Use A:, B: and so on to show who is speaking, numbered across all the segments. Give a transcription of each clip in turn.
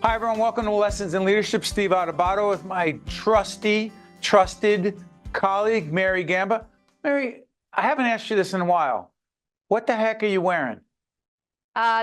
A: Hi, everyone. Welcome to Lessons in Leadership. Steve Adubato with my trusted colleague, Mary Gamba. Mary, I haven't asked you this in a while. What the heck are you wearing?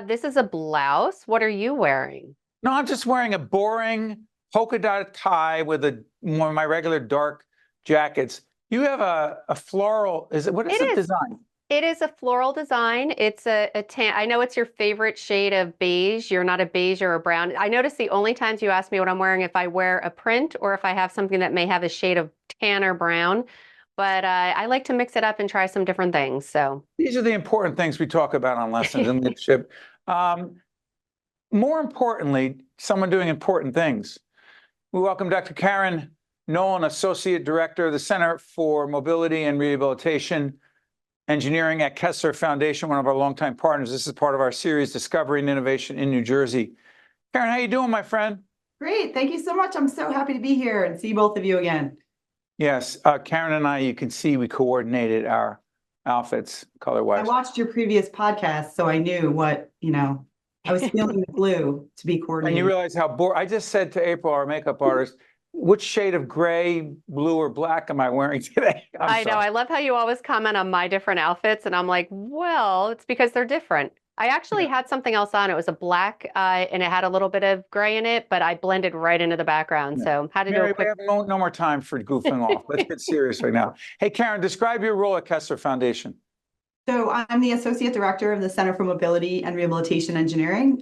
B: This is a blouse. What are you wearing?
A: No, I'm just wearing a boring polka dot tie with one of my regular dark jackets. You have a floral, what is the design?
B: It is a floral design. It's a tan. I know it's your favorite shade of beige. You're not a beige or a brown. I notice the only times you ask me what I'm wearing if I wear a print or if I have something that may have a shade of tan or brown. But I like to mix it up and try some different things. So
A: These are the important things we talk about on Lessons in Leadership. More importantly, someone doing important things. We welcome Dr. Karen Nolan, Associate Director of the Center for Mobility and Rehabilitation Engineering at Kessler Foundation, one of our longtime partners. This is part of our series, Discovery and Innovation in New Jersey. Karen, how you doing, my friend?
C: Great. Thank you so much. I'm so happy to be here and see both of you again.
A: Yes, Karen and I, you can see we coordinated our outfits color-wise.
C: I watched your previous podcast, so I knew what, I was feeling the glue to be coordinated.
A: And you realize how bored. I just said to April, our makeup artist, which shade of gray, blue, or black am I wearing today?
B: I know. I love how you always comment on my different outfits, and I'm like, well, it's because they're different. I actually had something else on. It was a black, and it had a little bit of gray in it, but I blended right into the background. So had to
A: Mary,
B: do a quick.
A: we have no more time for goofing off. Let's get serious right now. Hey, Karen, describe your role at Kessler Foundation.
C: So I'm the Associate Director of the Center for Mobility and Rehabilitation Engineering.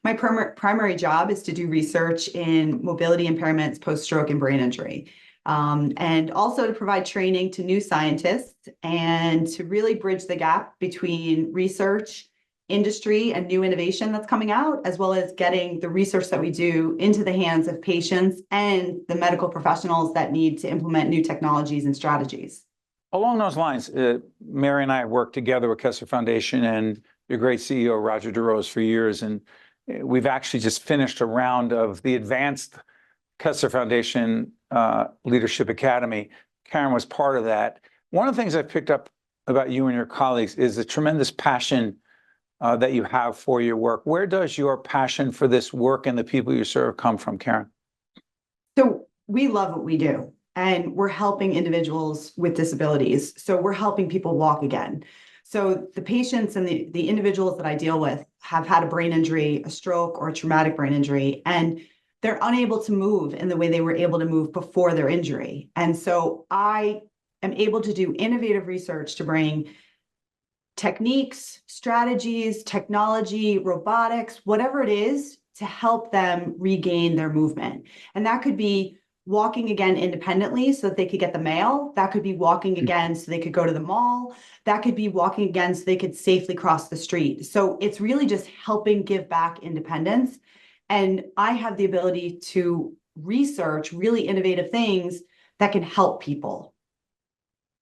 C: My primary job is to do research in mobility impairments, post-stroke, and brain injury. And also to provide training to new scientists and to really bridge the gap between research, industry, and new innovation that's coming out, as well as getting the research that we do into the hands of patients and the medical professionals that need to implement new technologies and strategies.
A: Along those lines, Mary and I worked together with Kessler Foundation and your great CEO, Roger DeRose, for years. And we've actually just finished a round of the Advanced Kessler Foundation Leadership Academy. Karen was part of that. One of the things I picked up about you and your colleagues is the tremendous passion that you have for your work. Where does your passion for this work and the people you serve come from, Karen?
C: So we love what we do. And we're helping individuals with disabilities. So we're helping people walk again. So the patients and the individuals that I deal with have had a brain injury, a stroke, or a traumatic brain injury, and they're unable to move in the way they were able to move before their injury. And so I am able to do innovative research to bring techniques, strategies, technology, robotics, whatever it is, to help them regain their movement. And that could be walking again independently so that they could get the mail. That could be walking again so they could go to the mall. That could be walking again so they could safely cross the street. So it's really just helping give back independence. And I have the ability to research really innovative things that can help people.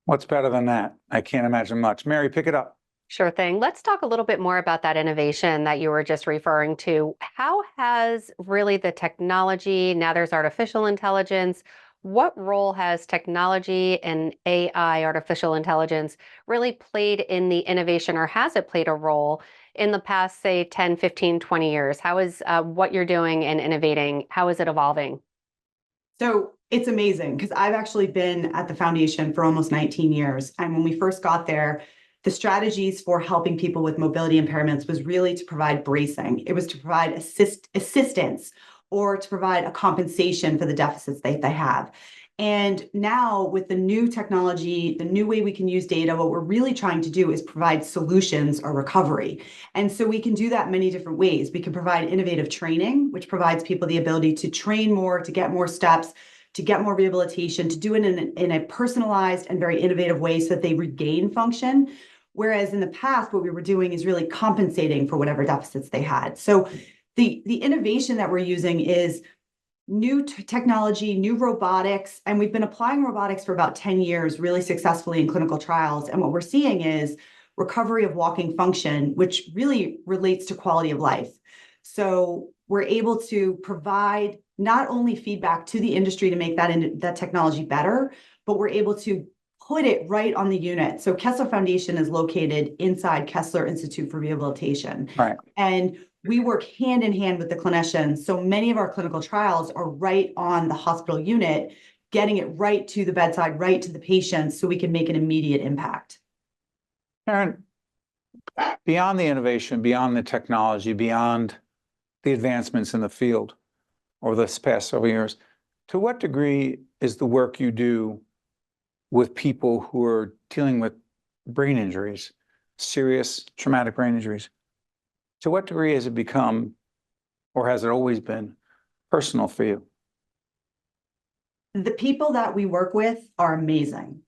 A: What's better than that? I can't imagine much. Mary, pick it up.
B: Sure thing. Let's talk a little bit more about that innovation that you were just referring to. How has really the technology, now there's artificial intelligence, what role has technology and AI, artificial intelligence, really played in the innovation, or has it played a role in the past, say, 10, 15, 20 years? How is what you're doing and innovating, how is it evolving?
C: So it's amazing because I've actually been at the foundation for almost 19 years. And when we first got there, the strategies for helping people with mobility impairments was really to provide bracing. It was to provide assistance or to provide a compensation for the deficits they have. And now with the new technology, the new way we can use data, what we're really trying to do is provide solutions or recovery. And so we can do that many different ways. We can provide innovative training, which provides people the ability to train more, to get more steps, to get more rehabilitation, to do it in a personalized and very innovative way so that they regain function. Whereas in the past, what we were doing is really compensating for whatever deficits they had. So the innovation that we're using is new technology, new robotics, and we've been applying robotics for about 10 years really successfully in clinical trials. And what we're seeing is recovery of walking function, which really relates to quality of life. So we're able to provide not only feedback to the industry to make that technology better, but we're able to put it right on the unit. So Kessler Foundation is located inside Kessler Institute for Rehabilitation.
A: Right.
C: And we work hand in hand with the clinicians. So many of our clinical trials are right on the hospital unit, getting it right to the bedside, right to the patients, so we can make an immediate impact.
A: Karen, beyond the innovation, beyond the technology, beyond the advancements in the field over this past several years, to what degree is the work you do with people who are dealing with brain injuries, serious traumatic brain injuries, to what degree has it become, or has it always been, personal for you?
C: The people that we work with are amazing.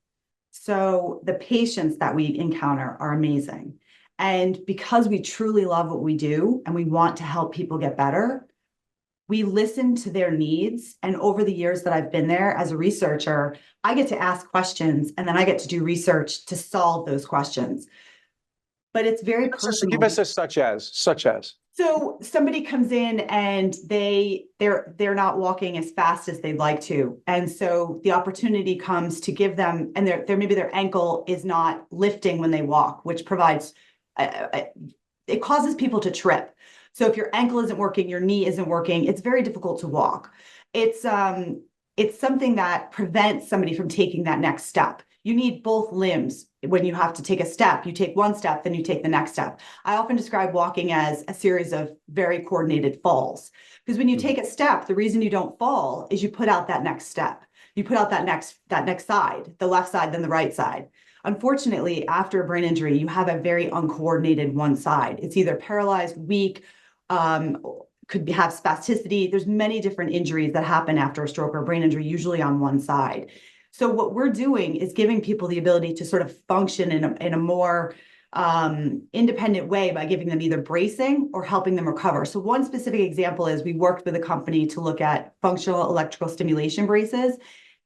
C: So the patients that we encounter are amazing. And because we truly love what we do and we want to help people get better, we listen to their needs. And over the years that I've been there as a researcher, I get to ask questions and then I get to do research to solve those questions. But it's very personal.
A: Give us a such as.
C: So somebody comes in and they're not walking as fast as they'd like to. And so the opportunity comes to give them, and maybe their ankle is not lifting when they walk, which provides, it causes people to trip. So if your ankle isn't working, your knee isn't working, it's very difficult to walk. It's something that prevents somebody from taking that next step. You need both limbs. When you have to take a step, you take one step, then you take the next step. I often describe walking as a series of very coordinated falls. Because when you take a step, the reason you don't fall is you put out that next step. You put out that next side, the left side, then the right side. Unfortunately, after a brain injury, you have a very uncoordinated one side. It's either paralyzed, weak, could have spasticity. There's many different injuries that happen after a stroke or a brain injury, usually on one side. So what we're doing is giving people the ability to sort of function in a more independent way by giving them either bracing or helping them recover. So one specific example is we worked with a company to look at functional electrical stimulation braces,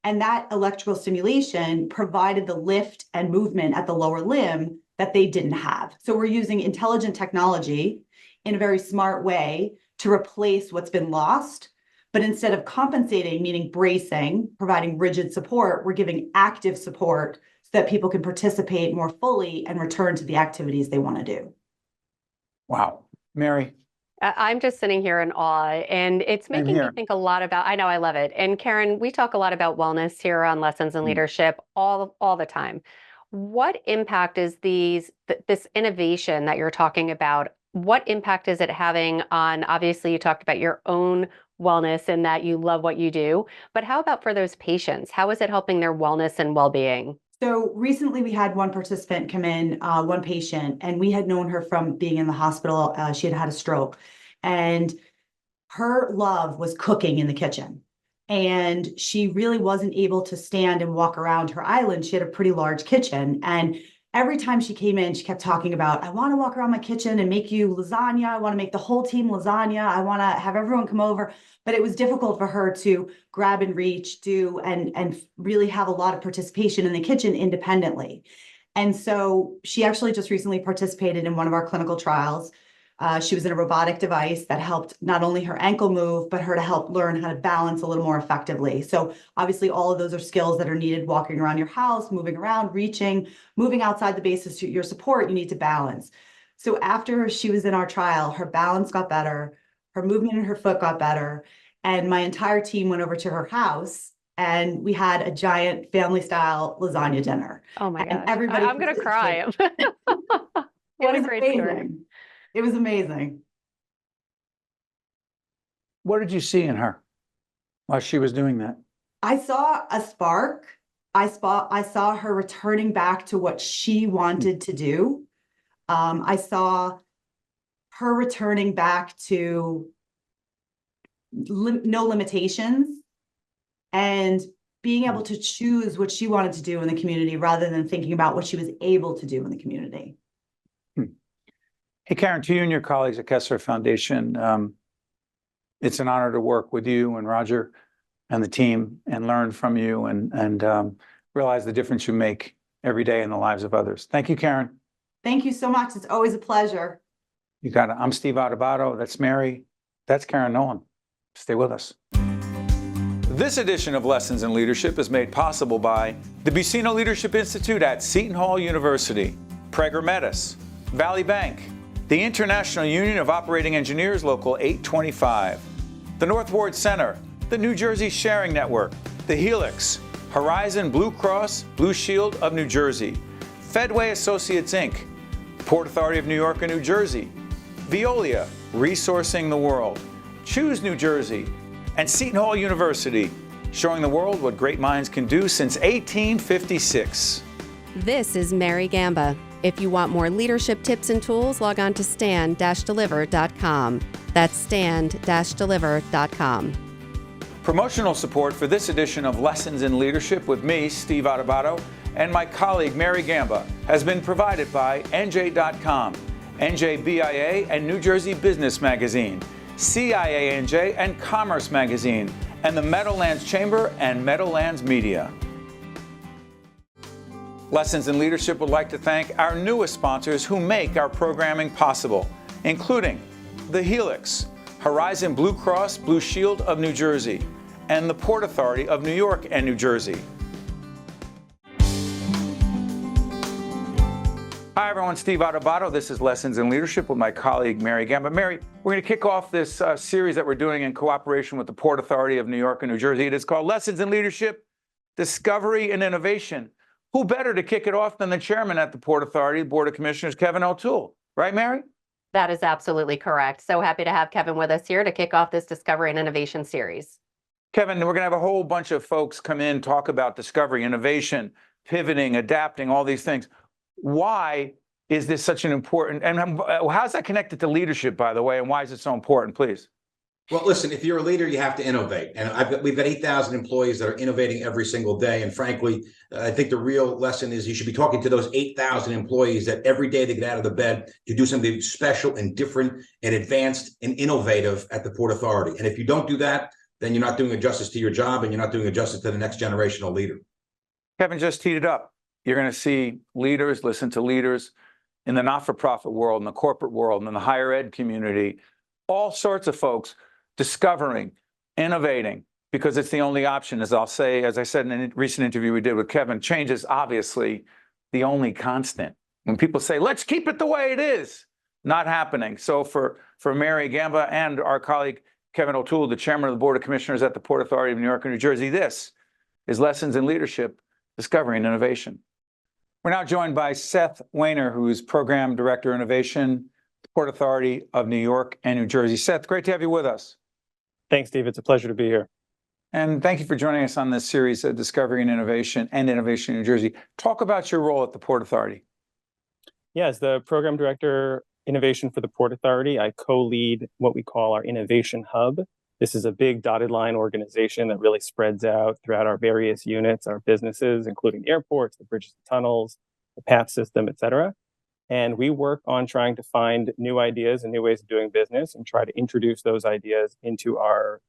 C: and that electrical stimulation provided the lift and movement at the lower limb that they didn't have. So we're using intelligent technology in a very smart way to replace what's been lost. But instead of compensating, meaning bracing, providing rigid support, we're giving active support so that people can participate more fully and return to the activities they want to do.
A: Wow. Mary?
B: I'm just sitting here in awe, and it's making me think a lot about, I know, I love it. And Karen, we talk a lot about wellness here on Lessons in Leadership all the time. What impact is this innovation that you're talking about? What impact is it having on, obviously you talked about your own wellness and that you love what you do, but how about for those patients? How is it helping their wellness and well-being?
C: So recently we had one participant come in, one patient, and we had known her from being in the hospital. She had had a stroke, and her love was cooking in the kitchen. And she really wasn't able to stand and walk around her island. She had a pretty large kitchen. And every time she came in, she kept talking about, I want to walk around my kitchen and make you lasagna. I want to make the whole team lasagna. I want to have everyone come over. But it was difficult for her to grab and reach, do, and really have a lot of participation in the kitchen independently. And so she actually just recently participated in one of our clinical trials. She was in a robotic device that helped not only her ankle move, but her to help learn how to balance a little more effectively. So obviously all of those are skills that are needed walking around your house, moving around, reaching, moving outside the basis to your support, you need to balance. So after she was in our trial, her balance got better, her movement in her foot got better, and my entire team went over to her house and we had a giant family style lasagna dinner.
B: Oh my gosh.
C: Everybody
B: I'm going to cry. What a great story.
C: It was amazing.
A: What did you see in her while she was doing that?
C: I saw a spark. I saw her returning back to what she wanted to do. I saw her returning back to no limitations and being able to choose what she wanted to do in the community rather than thinking about what she was able to do in the community.
A: Hey, Karen, to you and your colleagues at Kessler Foundation, it's an honor to work with you and Roger and the team and learn from you and realize the difference you make every day in the lives of others. Thank you, Karen.
C: Thank you so much. It's always a pleasure.
A: You got it. I'm Steve Adubato. That's Mary. That's Karen Nolan. Stay with us. This edition of Lessons in Leadership is made possible by the Buccino Leadership Institute at Seton Hall University, Prager Metis, Valley Bank, the International Union of Operating Engineers Local 825, the North Ward Center, the New Jersey Sharing Network, the Helix, Horizon Blue Cross Blue Shield of New Jersey, Fedway Associates Inc., Port Authority of New York and New Jersey, Veolia, Resourcing the World, Choose New Jersey, and Seton Hall University, showing the world what great minds can do since 1856.
B: This is Mary Gamba. If you want more leadership tips and tools, log on to stand-deliver.com. That's stand-deliver.com.
A: Promotional support for this edition of Lessons in Leadership with me, Steve Adubato, and my colleague Mary Gamba has been provided by NJ.com, NJBIA and New Jersey Business Magazine, CIANJ and Commerce Magazine, and the Meadowlands Chamber and Meadowlands Media. Lessons in Leadership would like to thank our newest sponsors who make our programming possible, including the Helix, Horizon Blue Cross Blue Shield of New Jersey, and the Port Authority of New York and New Jersey. Hi everyone, Steve Adubato. This is Lessons in Leadership with my colleague Mary Gamba. Mary, we're going to kick off this series that we're doing in cooperation with the Port Authority of New York and New Jersey. It is called Lessons in Leadership, Discovery and Innovation. Who better to kick it off than the chairman at the Port Authority, Board of Commissioners, Kevin O'Toole. Right, Mary?
B: That is absolutely correct. So happy to have Kevin with us here to kick off this Discovery and Innovation series.
A: Kevin, we're going to have a whole bunch of folks come in, talk about discovery, innovation, pivoting, adapting, all these things. Why is this such an important, and how's that connected to leadership, by the way, and why is it so important, please?
D: Well, listen, if you're a leader, you have to innovate. And we've got 8,000 employees that are innovating every single day. And frankly, I think the real lesson is you should be talking to those 8,000 employees that every day they get out of the bed to do something special and different and advanced and innovative at the Port Authority. And if you don't do that, then you're not doing a justice to your job and you're not doing a justice to the next generational leader.
A: Kevin just teed it up. You're going to see leaders, listen to leaders in the not-for-profit world, in the corporate world, in the higher ed community, all sorts of folks discovering, innovating, because it's the only option. As I said in a recent interview we did with Kevin, change is obviously the only constant. When people say, let's keep it the way it is, not happening. So for Mary Gamba and our colleague Kevin O'Toole, the chairman of the Board of Commissioners at the Port Authority of New York and New Jersey, this is Lessons in Leadership, Discovery and Innovation. We're now joined by Seth Wainer, who is Program Director Innovation, Port Authority of New York and New Jersey. Seth, great to have you with us.
E: Thanks, Steve. It's a pleasure to be here.
A: And thank you for joining us on this series of Discovery and Innovation in New Jersey. Talk about your role at the Port Authority.
E: Yeah, as the Program Director Innovation for the Port Authority, I co-lead what we call our Innovation Hub. This is a big dotted line organization that really spreads out throughout our various units, our businesses, including the airports, the bridges and tunnels, the path system, et cetera. And we work on trying to find new ideas and new ways of doing business and try to introduce those ideas into our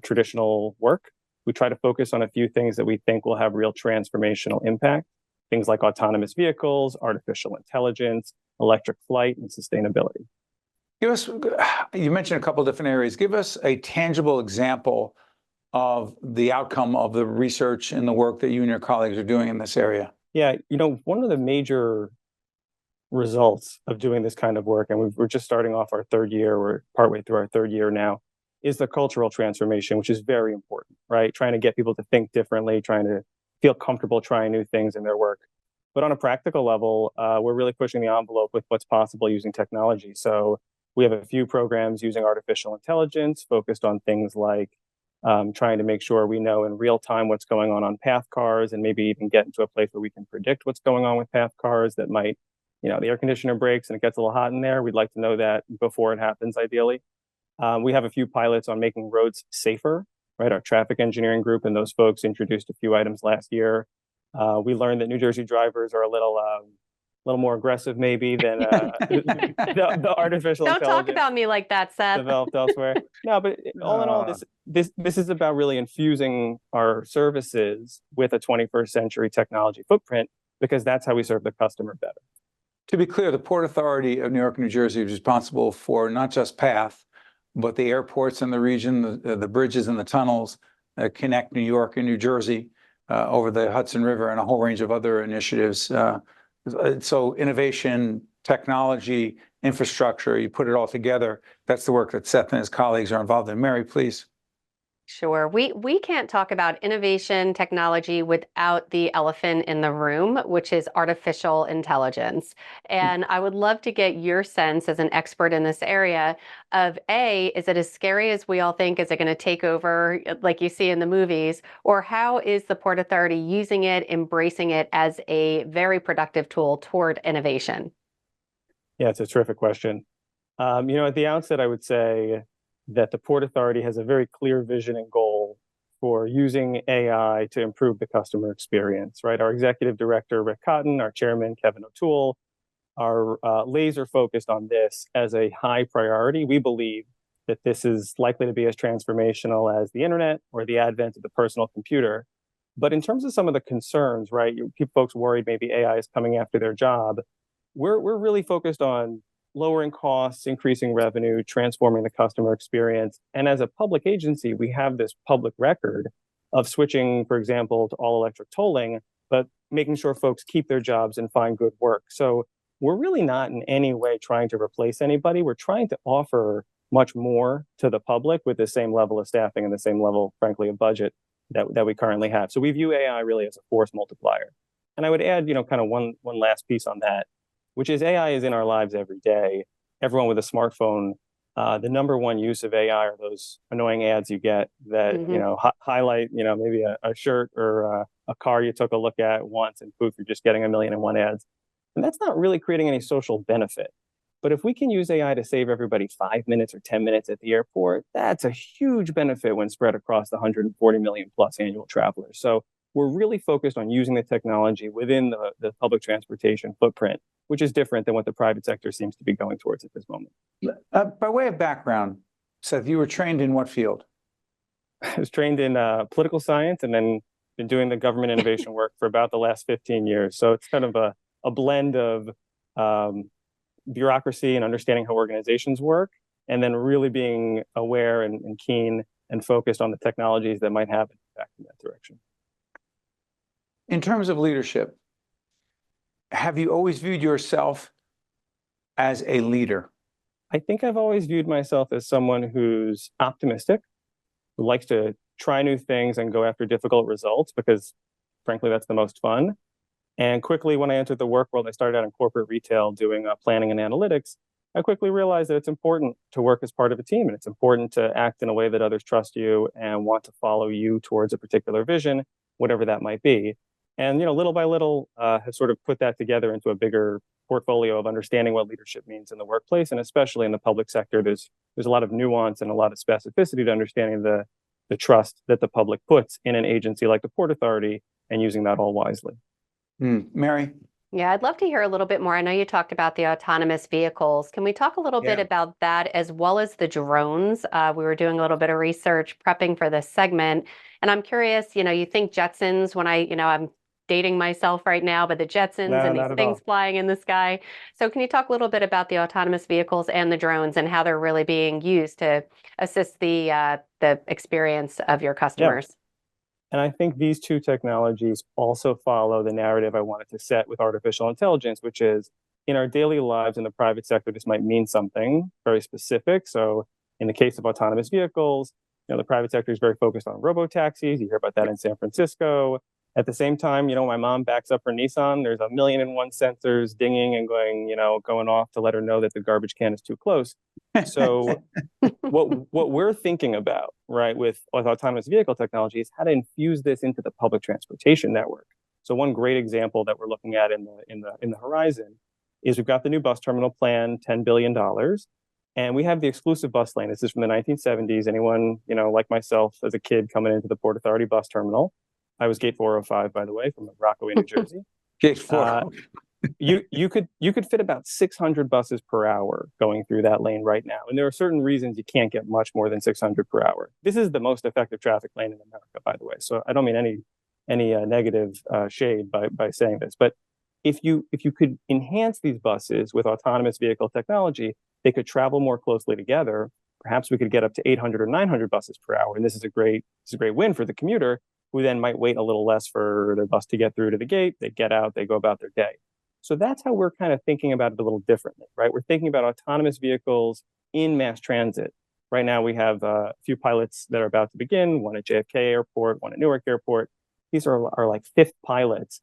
E: traditional work. We try to focus on a few things that we think will have real transformational impact. Things like autonomous vehicles, artificial intelligence, electric flight, and sustainability.
A: You mentioned a couple of different areas. Give us a tangible example of the outcome of the research and the work that you and your colleagues are doing in this area.
E: Yeah, one of the major results of doing this kind of work, and we're just starting off our third year, we're partway through our third year now, is the cultural transformation, which is very important, right? Trying to get people to think differently, trying to feel comfortable trying new things in their work. But on a practical level, we're really pushing the envelope with what's possible using technology. So we have a few programs using artificial intelligence focused on things like trying to make sure we know in real time what's going on path cars, and maybe even get into a place where we can predict what's going on with path cars that might, the air conditioner breaks and it gets a little hot in there. We'd like to know that before it happens, ideally. We have a few pilots on making roads safer, right? Our traffic engineering group and those folks introduced a few items last year. We learned that New Jersey drivers are a little more aggressive maybe than the artificial
B: Don't
E: intelligence
B: talk about me like that, Seth.
E: developed elsewhere. No, but all in all, this is about really infusing our services with a 21st century technology footprint, because that's how we serve the customer better.
A: To be clear, the Port Authority of New York and New Jersey is responsible for not just path, but the airports in the region, the bridges and the tunnels that connect New York and New Jersey over the Hudson River, and a whole range of other initiatives. So innovation, technology, infrastructure, you put it all together. That's the work that Seth and his colleagues are involved in. Mary, please.
B: Sure. We can't talk about innovation technology without the elephant in the room, which is artificial intelligence. And I would love to get your sense as an expert in this area of A, is it as scary as we all think? Is it going to take over like you see in the movies? Or how is the Port Authority using it, embracing it as a very productive tool toward innovation?
E: Yeah, it's a terrific question. At the outset, I would say that the Port Authority has a very clear vision and goal for using AI to improve the customer experience, right? Our executive director, Rick Cotton, our chairman, Kevin O'Toole, are laser focused on this as a high priority. We believe that this is likely to be as transformational as the internet or the advent of the personal computer. But in terms of some of the concerns, right, folks worried maybe AI is coming after their job, we're really focused on lowering costs, increasing revenue, transforming the customer experience. And as a public agency, we have this public record of switching, for example, to all electric tolling, but making sure folks keep their jobs and find good work. So we're really not in any way trying to replace anybody. We're trying to offer much more to the public with the same level of staffing and the same level, frankly, of budget that we currently have. So we view AI really as a force multiplier. And I would add, kind of one last piece on that, which is AI is in our lives every day. Everyone with a smartphone, the number one use of AI are those annoying ads you get that, highlight, maybe a shirt or a car you took a look at once and poof, you're just getting 1,000,001 ads. And that's not really creating any social benefit. But if we can use AI to save everybody 5 minutes or 10 minutes at the airport, that's a huge benefit when spread across the 140 million plus annual travelers. So we're really focused on using the technology within the public transportation footprint, which is different than what the private sector seems to be going towards at this moment.
A: By way of background, Seth, you were trained in what field?
E: I was trained in political science and then been doing the government innovation work for about the last 15 years. So it's kind of a blend of bureaucracy and understanding how organizations work, and then really being aware and keen and focused on the technologies that might have an impact in that direction.
A: In terms of leadership, have you always viewed yourself as a leader?
E: I think I've always viewed myself as someone who's optimistic, who likes to try new things and go after difficult results because, frankly, that's the most fun. And quickly, when I entered the work world, I started out in corporate retail doing planning and analytics. I quickly realized that it's important to work as part of a team, and it's important to act in a way that others trust you and want to follow you towards a particular vision, whatever that might be. And little by little, have sort of put that together into a bigger portfolio of understanding what leadership means in the workplace, and especially in the public sector. There's a lot of nuance and a lot of specificity to understanding the trust that the public puts in an agency like the Port Authority and using that all wisely.
A: Mary?
B: Yeah, I'd love to hear a little bit more. I know you talked about the autonomous vehicles. Can we talk a little bit about that as well as the drones? We were doing a little bit of research prepping for this segment, and I'm curious, you think Jetsons when I'm dating myself right now, but the Jetsons and these things flying in the sky. So can you talk a little bit about the autonomous vehicles and the drones and how they're really being used to assist the experience of your customers?
E: Yeah. And I think these two technologies also follow the narrative I wanted to set with artificial intelligence, which is in our daily lives in the private sector, this might mean something very specific. So in the case of autonomous vehicles, the private sector is very focused on robo-taxis. You hear about that in San Francisco. At the same time, my mom backs up her Nissan. There's 1,000,001 sensors dinging and going off to let her know that the garbage can is too close. So what we're thinking about, right, with autonomous vehicle technology is how to infuse this into the public transportation network. So one great example that we're looking at in the horizon is we've got the new bus terminal plan, $10 billion. And we have the exclusive bus lane. This is from the 1970s. Anyone, like myself as a kid coming into the Port Authority bus terminal. I was gate 405, by the way, from Rockaway, New Jersey.
A: Gate 4.
E: You could fit about 600 buses per hour going through that lane right now. And there are certain reasons you can't get much more than 600 per hour. This is the most effective traffic lane in America, by the way. So I don't mean any negative shade by saying this. But if you could enhance these buses with autonomous vehicle technology, they could travel more closely together. Perhaps we could get up to 800 or 900 buses per hour. And this is a great win for the commuter, who then might wait a little less for their bus to get through to the gate. They get out, they go about their day. So that's how we're kind of thinking about it a little differently, right? We're thinking about autonomous vehicles in mass transit. Right now, we have a few pilots that are about to begin, one at JFK Airport, one at Newark Airport. These are like fifth pilots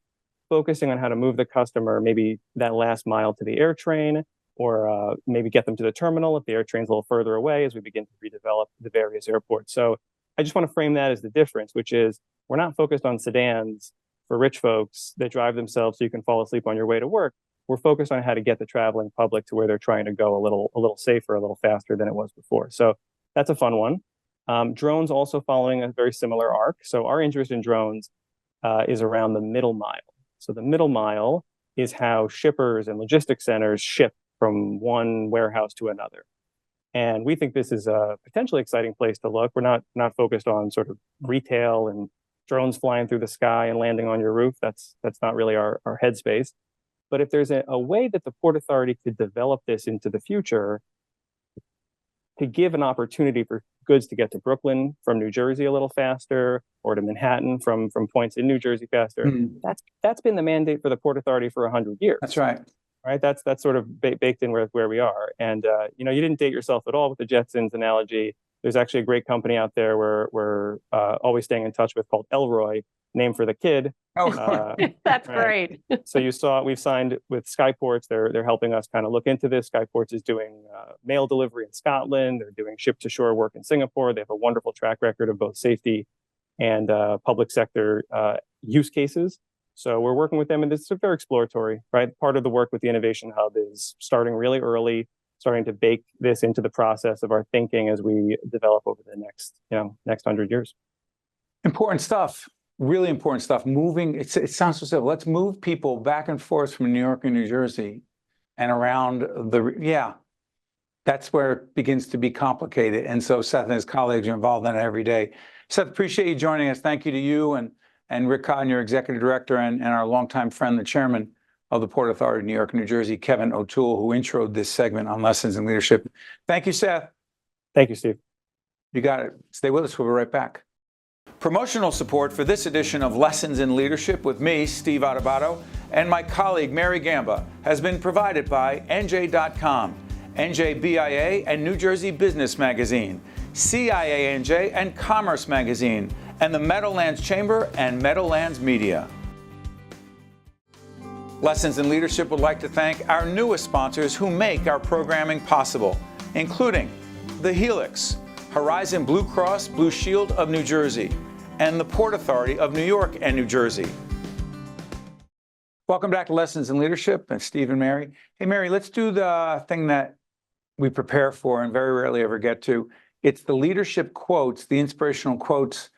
E: focusing on how to move the customer, maybe that last mile to the air train, or maybe get them to the terminal if the air train's a little further away as we begin to redevelop the various airports. So I just want to frame that as the difference, which is we're not focused on sedans for rich folks that drive themselves so you can fall asleep on your way to work. We're focused on how to get the traveling public to where they're trying to go a little safer, a little faster than it was before. So that's a fun one. Drones also following a very similar arc. So our interest in drones is around the middle mile. So the middle mile is how shippers and logistics centers ship from one warehouse to another. And we think this is a potentially exciting place to look. We're not focused on sort of retail and drones flying through the sky and landing on your roof. That's not really our headspace. But if there's a way that the Port Authority could develop this into the future to give an opportunity for goods to get to Brooklyn from New Jersey a little faster, or to Manhattan from points in New Jersey faster, that's been the mandate for the Port Authority for 100 years.
A: That's right.
E: Right. That's sort of baked in with where we are. And you didn't date yourself at all with the Jetsons analogy. There's actually a great company out there we're always staying in touch with called Elroy, named for the kid.
A: Oh,
B: That's
E: right.
B: great.
E: So you saw we've signed with Skyports. They're helping us kind of look into this. Skyports is doing mail delivery in Scotland. They're doing ship to shore work in Singapore. They have a wonderful track record of both safety and public sector use cases. So we're working with them, and it's very exploratory, right? Part of the work with the Innovation Hub is starting really early, starting to bake this into the process of our thinking as we develop over the next 100 years.
A: important stuff. Really important stuff. Moving, it sounds so simple. Let's move people back and forth from New York and New Jersey and around that's where it begins to be complicated. And so Seth and his colleagues are involved in it every day. Seth, appreciate you joining us. Thank you to you and Rick Cotton, your executive director, and our longtime friend, the chairman of the Port Authority of New York and New Jersey, Kevin O'Toole, who introed this segment on lessons in leadership. Thank you, Seth.
E: Thank you, Steve.
A: You got it. Stay with us. We'll be right back. Promotional support for this edition of Lessons in Leadership with me, Steve Adubato, and my colleague, Mary Gamba, has been provided by NJ.com, NJBIA and New Jersey Business Magazine, CIANJ and Commerce Magazine, and the Meadowlands Chamber and Meadowlands Media. Lessons in Leadership would like to thank our newest sponsors who make our programming possible, including The Helix, Horizon Blue Cross Blue Shield of New Jersey, and the Port Authority of New York and New Jersey. Welcome back to Lessons in Leadership, and Steve and Mary. Hey, Mary, let's do the thing that we prepare for and very rarely ever get to. It's the leadership quotes, the inspirational quotes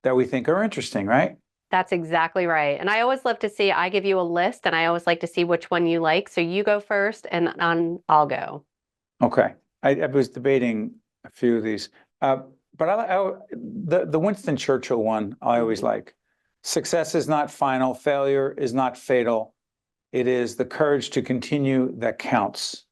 A: that we think are interesting, right?
B: That's exactly right. And I always love to see, I give you a list and I always like to see which one you like. So you go first and I'll go.
A: Okay. I was debating a few of these, but the Winston Churchill one I always like. Success is not final. Failure is not fatal. It is the courage to continue that counts.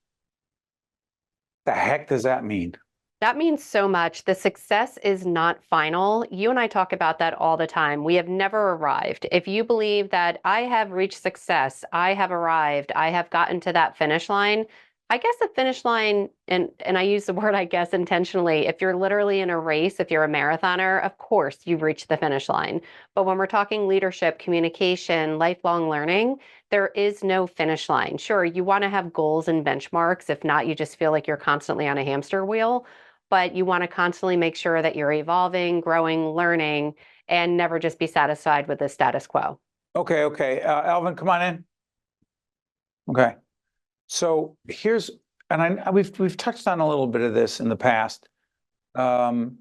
A: The heck does that mean?
B: That means so much. The success is not final. You and I talk about that all the time. We have never arrived. If you believe that I have reached success, I have arrived, I have gotten to that finish line, I guess the finish line, and I use the word I guess intentionally, if you're literally in a race, if you're a marathoner, of course you've reached the finish line. But when we're talking leadership, communication, lifelong learning, there is no finish line. Sure, you want to have goals and benchmarks. If not, you just feel like you're constantly on a hamster wheel. But you want to constantly make sure that you're evolving, growing, learning, and never just be satisfied with the status quo.
A: Okay. Alvin, come on in. Okay. So here's, and we've touched on a little bit of this in the past. And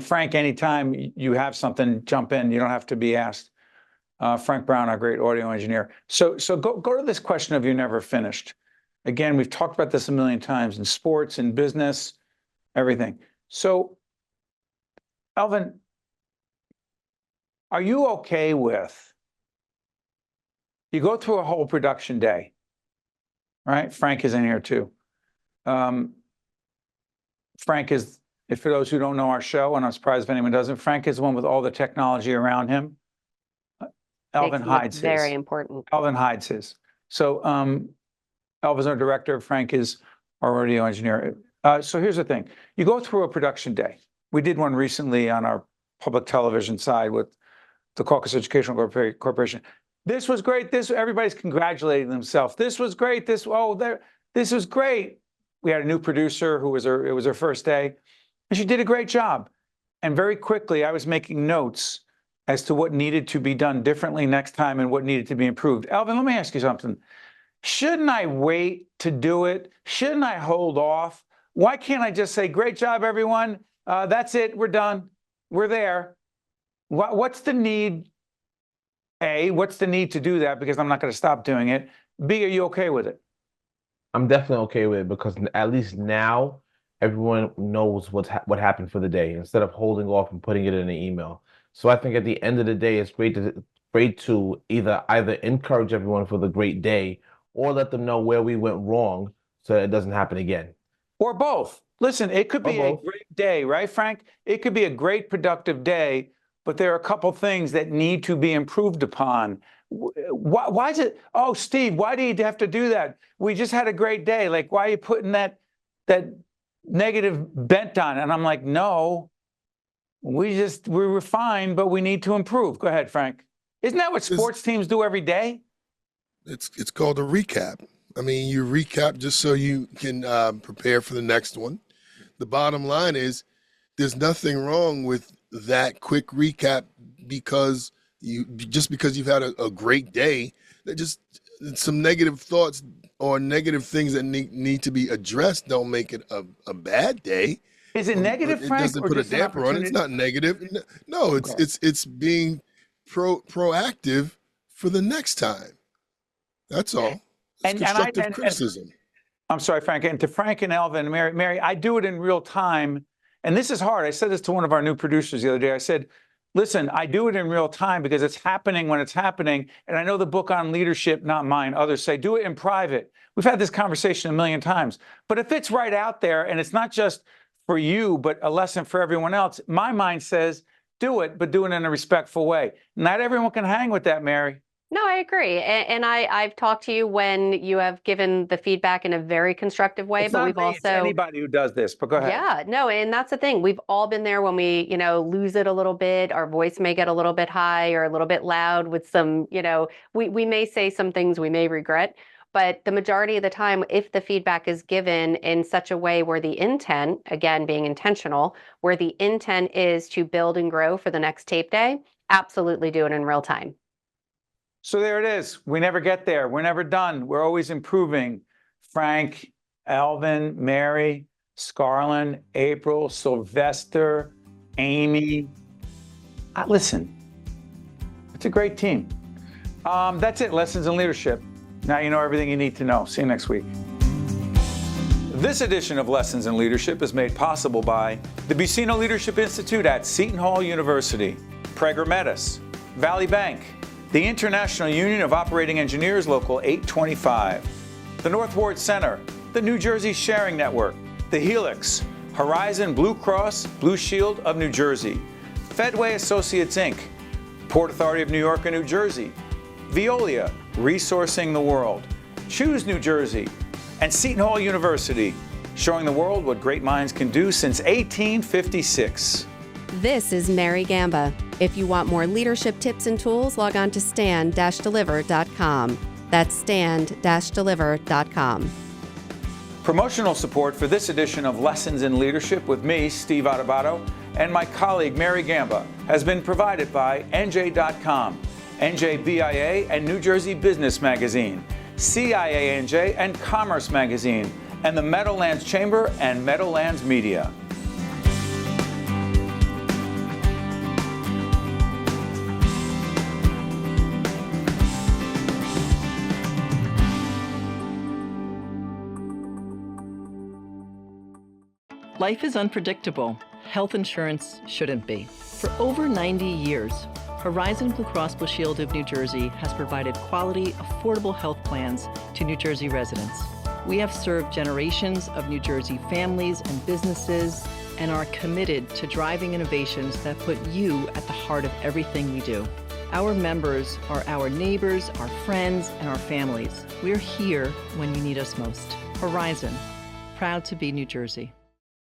A: Frank, anytime you have something, jump in. You don't have to be asked. Frank Brown, our great audio engineer. So go to this question of you're never finished. Again, we've talked about this a million times in sports, in business, everything. So, Alvin, are you okay with, you go through a whole production day, right? Frank is in here too. Frank is, if for those who don't know our show, and I'm surprised if anyone doesn't, Frank is the one with all the technology around him. Alvin hides his.
B: Very important.
A: Alvin hides his. So Elva's our director, Frank is our audio engineer. So here's the thing. You go through a production day. We did one recently on our public television side with the Caucus Educational Corporation. This was great. Everybody's congratulating themselves. This was great. This was great. We had a new producer it was her first day, and she did a great job. And very quickly, I was making notes as to what needed to be done differently next time and what needed to be improved. Elvin, let me ask you something. Shouldn't I wait to do it? Shouldn't I hold off? Why can't I just say, great job, everyone. That's it. We're done. We're there. What's the need? A, what's the need to do that? Because I'm not going to stop doing it. B, are you okay with it?
F: I'm definitely okay with it because at least now everyone knows what happened for the day instead of holding off and putting it in an email. So I think at the end of the day, it's great to either encourage everyone for the great day or let them know where we went wrong so it doesn't happen again.
A: Or both. Listen, it could be a great day, right, Frank? It could be a great productive day, but there are a couple things that need to be improved upon. Why is it? Oh, Steve, why do you have to do that? We just had a great day. Like, why are you putting that negative bent on it? And I'm like, no, we were fine, but we need to improve. Go ahead, Frank. Isn't that what sports teams do every day?
G: It's called a recap. I mean, you recap just so you can prepare for the next one. The bottom line is there's nothing wrong with that quick recap because you've had a great day. That just some negative thoughts or negative things that need to be addressed don't make it a bad day.
A: Is it negative, Frank?
G: It doesn't put a damper on it. It's not negative. No, it's being proactive for the next time. That's all. It's constructive criticism.
A: I'm sorry, Frank. And to Frank and Elvin and Mary, I do it in real time. And this is hard. I said this to one of our new producers the other day. I said, listen, I do it in real time because it's happening when it's happening. And I know the book on leadership, not mine, others say, do it in private. We've had this conversation a million times. But if it's right out there and it's not just for you, but a lesson for everyone else, my mind says, do it, but do it in a respectful way. Not everyone can hang with that, Mary.
B: No, I agree. And I've talked to you when you have given the feedback in a very constructive way, but we've also...
A: It's anybody who does this, but go ahead.
B: Yeah, no, and that's the thing. We've all been there when we, lose it a little bit. Our voice may get a little bit high or a little bit loud with some, we may say some things we may regret. But the majority of the time, if the feedback is given in such a way where the intent, again, being intentional, where the intent is to build and grow for the next tape day, absolutely do it in real time.
A: So there it is. We never get there. We're never done. We're always improving. Frank, Alvin, Mary, Scarlin, April, Sylvester, Amy. Listen, it's a great team. That's it. Lessons in Leadership. Now you know everything you need to know. See you next week. This edition of Lessons in Leadership is made possible by the Buccino Leadership Institute at Seton Hall University, Prager Metis, Valley Bank, the International Union of Operating Engineers Local 825, the North Ward Center, the New Jersey Sharing Network, the Helix, Horizon Blue Cross Blue Shield of New Jersey, Fedway Associates Inc., Port Authority of New York and New Jersey, Veolia, Resourcing the World, Choose New Jersey, and Seton Hall University, showing the world what great minds can do since 1856.
B: This is Mary Gamba. If you want more leadership tips and tools, log on to stand-deliver.com. That's stand-deliver.com.
A: Promotional support for this edition of Lessons in Leadership with me, Steve Adubato, and my colleague Mary Gamba has been provided by NJ.com, NJBIA and New Jersey Business Magazine, CIANJ and Commerce Magazine, and the Meadowlands Chamber and Meadowlands Media.
H: Life is unpredictable. Health insurance shouldn't be. For over 90 years, Horizon Blue Cross Blue Shield of New Jersey has provided quality, affordable health plans to New Jersey residents. We have served generations of New Jersey families and businesses and are committed to driving innovations that put you at the heart of everything we do. Our members are our neighbors, our friends, and our families. We're here when you need us most. Horizon, proud to be New Jersey.